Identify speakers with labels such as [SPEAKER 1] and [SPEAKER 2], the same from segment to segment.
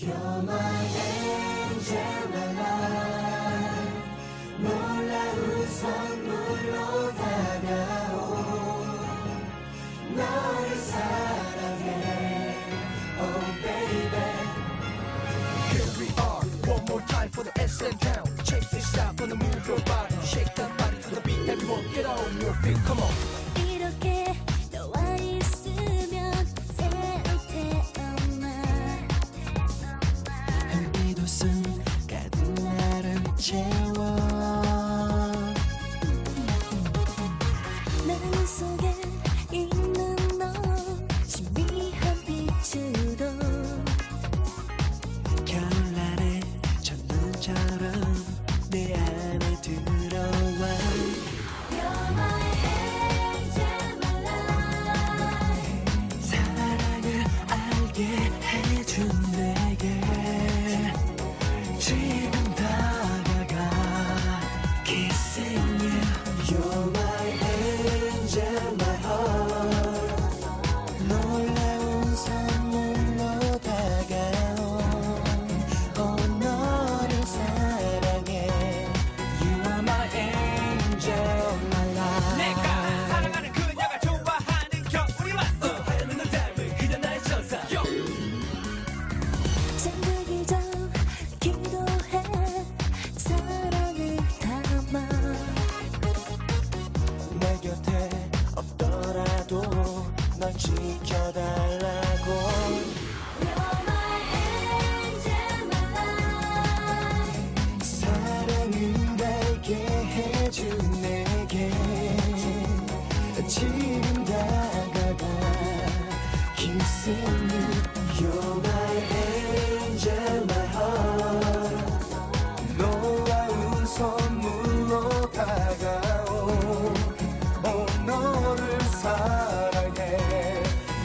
[SPEAKER 1] You're my angel, my life. 놀라운 선물로 다가온 너를 사랑해, oh baby.
[SPEAKER 2] Here we are, one more time for the SMTOWN. Check this out, gonna move your body, shake that body to the beat. Everyone get on your feet, come on.
[SPEAKER 3] 이렇게 너와 있으면 SMTOWN.
[SPEAKER 1] 한빛 웃음 가득 나를 채워.
[SPEAKER 3] 내 속에 있는 너 신비한 빛으로
[SPEAKER 1] 겨울날의 첫눈처럼 내 안에 들어와.
[SPEAKER 3] You're my angel, my life.
[SPEAKER 1] 사랑을 알게 해준 내게 지금 다가가. Kissing you. You're my angel, my heart. 놀라운 선물로 다가온 너를 사랑해. You are my angel, my life.
[SPEAKER 2] 내가 사랑하는 그녀가 좋아하는 겨울이 왔어. 하얀 눈을 닮은 그녀 나의 천사.
[SPEAKER 3] 잠들기 전 기도해 사랑을 담아.
[SPEAKER 1] 내 곁에 없더라도 널 지켜달라고.
[SPEAKER 3] You're my angel, my life.
[SPEAKER 1] 사랑을 알게 해준 내게 지금 다가가. Kissing you. You're my angel, my heart. 놀라운 선물로 다가온 너를 사랑해.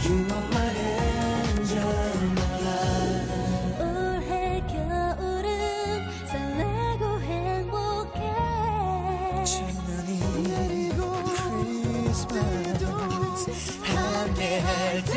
[SPEAKER 1] You are my angel, my life.
[SPEAKER 3] 올해 겨울은 설레고 행복해.
[SPEAKER 1] 지난이 내리고 Christmas 함께할 때